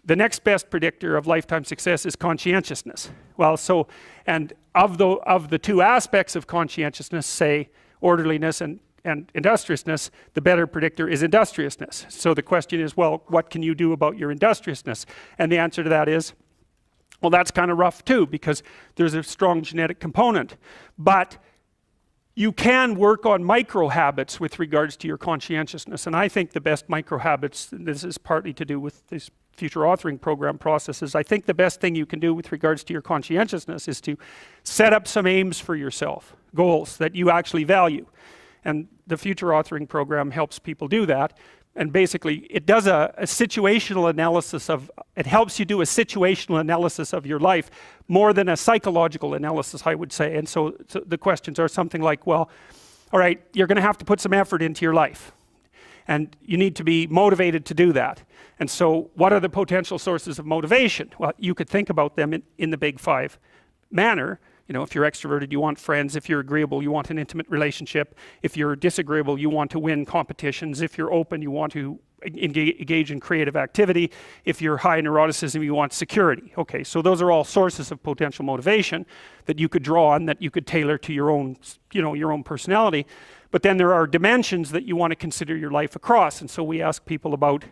the next best predictor of lifetime success is conscientiousness. Well, so, and of the two aspects of conscientiousness, say orderliness and industriousness, the better predictor is industriousness. So the question is, well, what can you do about your industriousness? And the answer to that is, well, that's kind of rough too, because there's a strong genetic component. But you can work on micro habits with regards to your conscientiousness. And I think the best micro habits, this is partly to do with this future authoring program processes, I think the best thing you can do with regards to your conscientiousness is to set up some aims for yourself, goals that you actually value. And the future authoring program helps people do that. And basically, it does a situational analysis of, it helps you do a situational analysis of your life more than a psychological analysis, I would say. And so the questions are something like, well, all right, you're going to have to put some effort into your life. And you need to be motivated to do that. And so what are the potential sources of motivation? Well, you could think about them in the big five manner. You know, if you're extroverted, you want friends. If you're agreeable, you want an intimate relationship. If you're disagreeable, you want to win competitions. If you're open, you want to engage in creative activity. If you're high neuroticism, you want security. Okay, so those are all sources of potential motivation that you could draw on, that you could tailor to your own, you know, your own personality. But then there are dimensions that you want to consider your life across. And so we ask people about,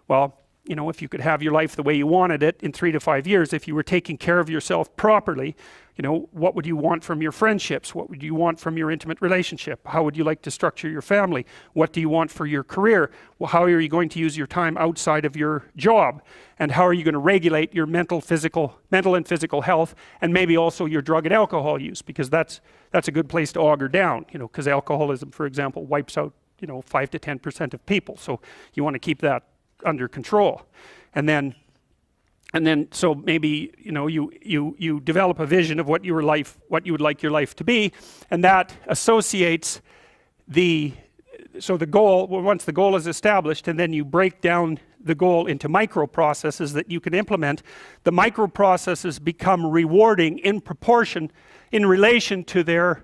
well, you know, if you could have your life the way you wanted it in 3 to 5 years, if you were taking care of yourself properly, you know, what would you want from your friendships? What would you want from your intimate relationship? How would you like to structure your family? What do you want for your career? Well, how are you going to use your time outside of your job? And how are you going to regulate your mental and physical health, and maybe also your drug and alcohol use? Because that's a good place to auger down, you know, because alcoholism, for example, wipes out, you know, 5 to 10% of people. So you want to keep that under control. And then so maybe, you know, you develop a vision of what you would like your life to be, and that associates the goal. Well, once the goal is established, and then you break down the goal into micro processes that you can implement, the micro processes become rewarding in proportion, in relation to their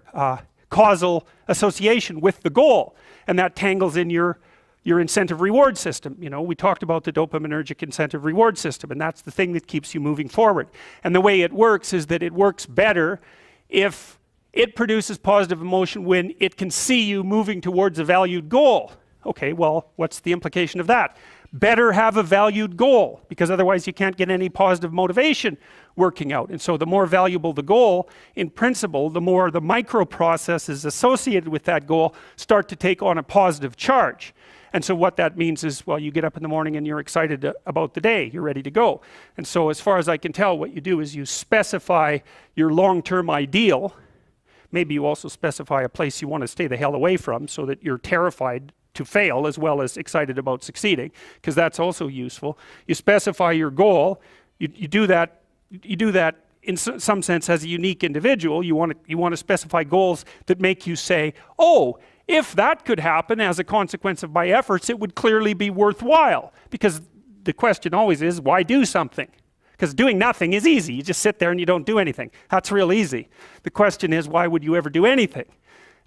causal association with the goal, and that tangles in your incentive reward system. You know, we talked about the dopaminergic incentive reward system, and that's the thing that keeps you moving forward. And the way it works is that it works better if it produces positive emotion when it can see you moving towards a valued goal. Okay, well, what's the implication of that? Better have a valued goal, because otherwise you can't get any positive motivation working out. And so the more valuable the goal, in principle, the more the micro processes associated with that goal start to take on a positive charge. And so what that means is, well, you get up in the morning and you're excited about the day, you're ready to go. And so as far as I can tell, what you do is you specify your long-term ideal. Maybe you also specify a place you want to stay the hell away from, so that you're terrified to fail as well as excited about succeeding, because that's also useful. You specify your goal. You do that in some sense as a unique individual. You want to specify goals that make you say, oh, if that could happen as a consequence of my efforts, it would clearly be worthwhile. Because the question always is, why do something? Because doing nothing is easy. You just sit there and you don't do anything. That's real easy. The question is, why would you ever do anything?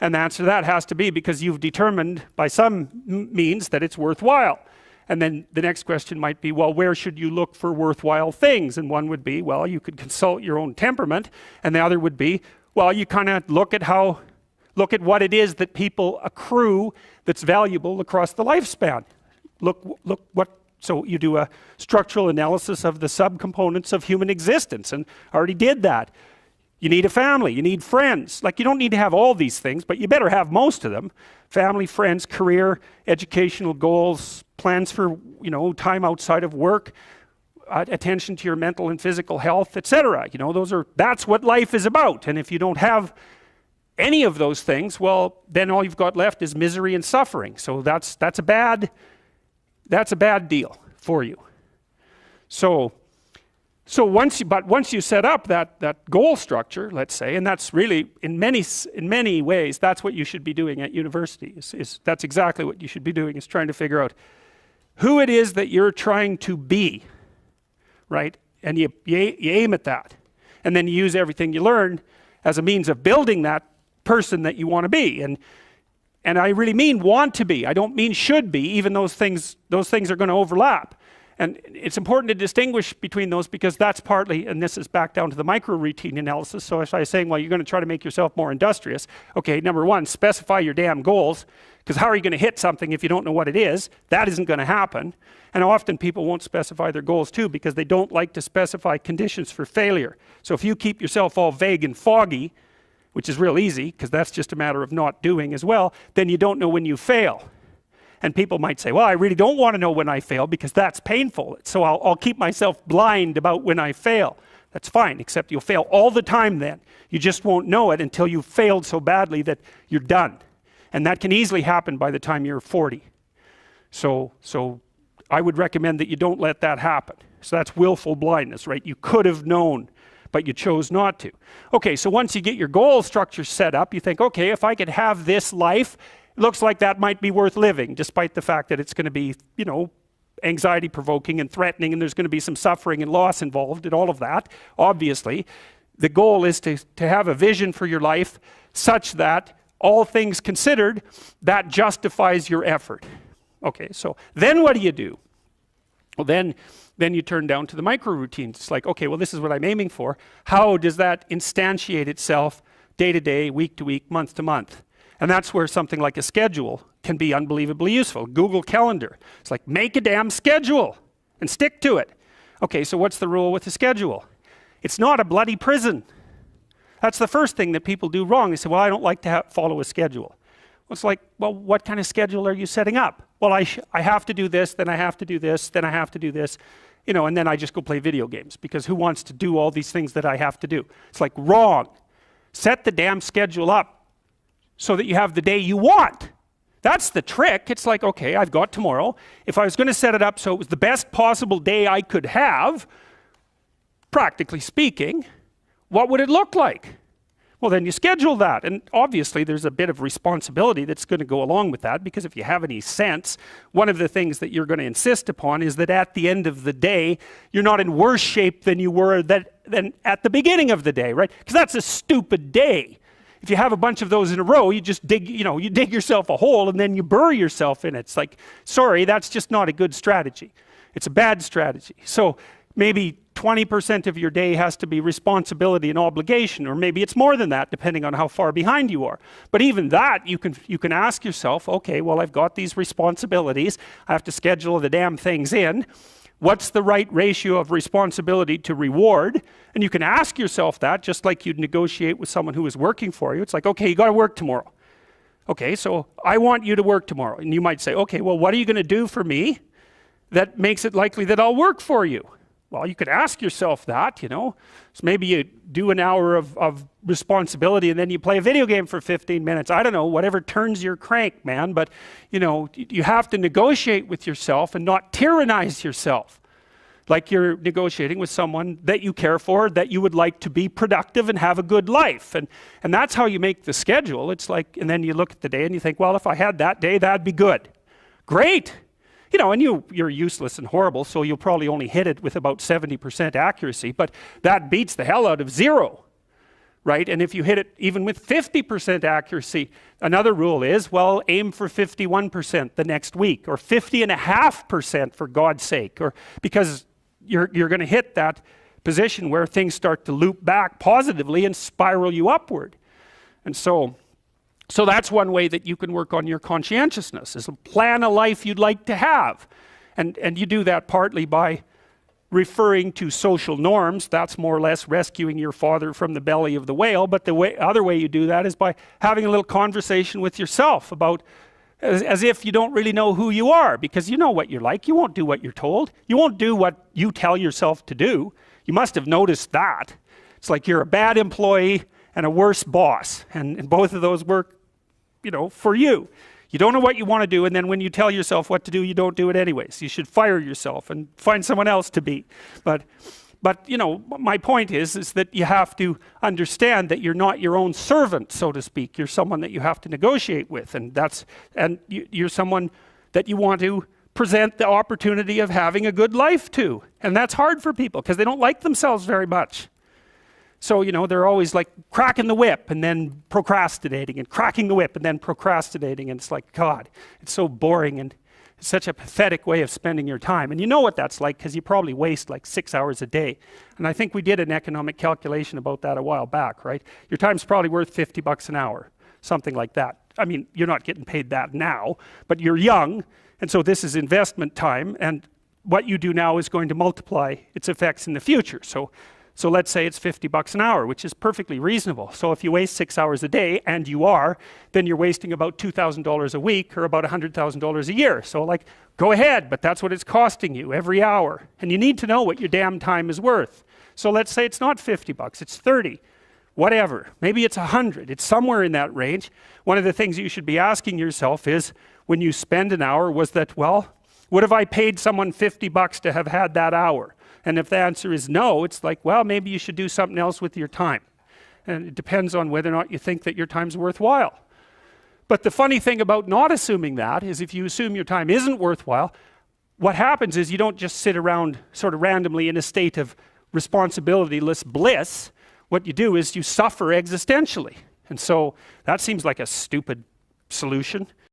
And the answer to that has to be because you've determined by some means that it's worthwhile. And then the next question might be, well, where should you look for worthwhile things? And one would be, well, you could consult your own temperament. And the other would be, well, you kind of look at what it is that people accrue that's valuable across the lifespan. So you do a structural analysis of the subcomponents of human existence, and I already did that. You need a family, you need friends. Like, you don't need to have all these things, but you better have most of them. Family, friends, career, educational goals, plans for, you know, time outside of work, attention to your mental and physical health, etc. You know, that's what life is about. And if you don't have any of those things, well, then all you've got left is misery and suffering. So that's a bad deal for you. So once you set up that goal structure, let's say, and that's really in many ways that's what you should be doing at university. That's exactly what you should be doing, is trying to figure out who it is that you're trying to be, right? And you aim at that, and then you use everything you learn as a means of building that person that you want to be. And I really mean want to be. I don't mean should be, even those things are going to overlap. And it's important to distinguish between those because that's partly, and this is back down to the micro routine analysis. So if I was saying, well, you're going to try to make yourself more industrious. Okay, number one, specify your damn goals, because how are you going to hit something if you don't know what it is? That isn't going to happen. And often people won't specify their goals too because they don't like to specify conditions for failure. So if you keep yourself all vague and foggy, which is real easy because that's just a matter of not doing as well, then you don't know when you fail. And people might say, well, I really don't want to know when I fail because that's painful. So I'll keep myself blind about when I fail. That's fine, except you'll fail all the time then. You just won't know it until you've failed so badly that you're done. And that can easily happen by the time you're 40. So I would recommend that you don't let that happen. So that's willful blindness, right? You could have known, but you chose not to. Okay, so once you get your goal structure set up, you think, okay, if I could have this life, it looks like that might be worth living, despite the fact that it's going to be, you know, anxiety provoking and threatening, and there's going to be some suffering and loss involved in all of that. Obviously, the goal is to have a vision for your life such that all things considered, that justifies your effort. Okay, so then what do? Well, then you turn down to the micro routines. It's like, okay, well, this is what I'm aiming for. How does that instantiate itself day to day, week to week, month to month? And that's where something like a schedule can be unbelievably useful. Google Calendar. It's like, make a damn schedule and stick to it. Okay, so what's the rule with the schedule? It's not a bloody prison. That's the first thing that people do wrong. They say, well, I don't like to follow a schedule. Well, it's like, well, what kind of schedule are you setting up? Well, I have to do this, then I have to do this, then I have to do this, you know, and then I just go play video games because who wants to do all these things that I have to do? It's like, wrong. Set the damn schedule up so that you have the day you want. That's the trick. It's like, okay, I've got tomorrow. If I was going to set it up so it was the best possible day I could have, practically speaking, what would it look like? Well, then you schedule that. And obviously there's a bit of responsibility that's going to go along with that, because if you have any sense, one of the things that you're going to insist upon is that at the end of the day, you're not in worse shape than you were than at the beginning of the day, right? Because that's a stupid day. If you have a bunch of those in a row, you just dig, you dig yourself a hole and then you bury yourself in it. It's like, sorry, that's just not a good strategy. It's a bad strategy. So maybe 20% of your day has to be responsibility and obligation, or maybe it's more than that, depending on how far behind you are. But even that, you can ask yourself, okay, well, I've got these responsibilities. I have to schedule the damn things in. What's the right ratio of responsibility to reward? And you can ask yourself that just like you'd negotiate with someone who is working for you. It's like, okay, you got to work tomorrow. Okay, so I want you to work tomorrow. And you might say, okay, well, what are you going to do for me that makes it likely that I'll work for you? Well, you could ask yourself that, So maybe you do an hour of responsibility and then you play a video game for 15 minutes. I don't know, whatever turns your crank, man. But, you have to negotiate with yourself and not tyrannize yourself. Like you're negotiating with someone that you care for, that you would like to be productive and have a good life. And that's how you make the schedule. It's like, and then you look at the day and you think, well, if I had that day, that'd be good. Great. And you're useless and horrible, so you'll probably only hit it with about 70% accuracy, but that beats the hell out of 0, right? And if you hit it even with 50% accuracy, another rule is, well, aim for 51% the next week, or 50.5% for God's sake, or because you're going to hit that position where things start to loop back positively and spiral you upward. And so that's one way that you can work on your conscientiousness, is plan a life you'd like to have. And you do that partly by referring to social norms. That's more or less rescuing your father from the belly of the whale. But the other way you do that is by having a little conversation with yourself about, as if you don't really know who you are, because you know what you're like. You won't do what you're told. You won't do what you tell yourself to do. You must have noticed that. It's like you're a bad employee and a worse boss. And both of those work for you. You don't know what you want to do, and then when you tell yourself what to do, you don't do it anyways. You should fire yourself and find someone else to be. But my point is that you have to understand that you're not your own servant, so to speak. You're someone that you have to negotiate with, and you're someone that you want to present the opportunity of having a good life to. And that's hard for people because they don't like themselves very much. So, they're always like cracking the whip and then procrastinating, and cracking the whip and then procrastinating. And it's like, God, it's so boring and It's such a pathetic way of spending your time. And you know what that's like, because you probably waste like 6 hours a day. And I think we did an economic calculation about that a while back, right? Your time's probably worth 50 bucks an hour, something like that. I mean, you're not getting paid that now, but you're young, and so this is investment time, and what you do now is going to multiply its effects in the future. So let's say it's 50 bucks an hour, which is perfectly reasonable. So if you waste 6 hours a day, and you are, then you're wasting about $2,000 a week, or about $100,000 a year. So like, go ahead, but that's what it's costing you every hour. And you need to know what your damn time is worth. So let's say it's not 50 bucks, it's 30. Whatever, maybe it's 100, it's somewhere in that range. One of the things you should be asking yourself is, when you spend an hour, was that, well, would have I paid someone 50 bucks to have had that hour? And if the answer is no, it's like, well, maybe you should do something else with your time. And it depends on whether or not you think that your time's worthwhile. But the funny thing about not assuming that is, if you assume your time isn't worthwhile, what happens is you don't just sit around sort of randomly in a state of responsibilityless bliss. What you do is you suffer existentially. And so that seems like a stupid solution.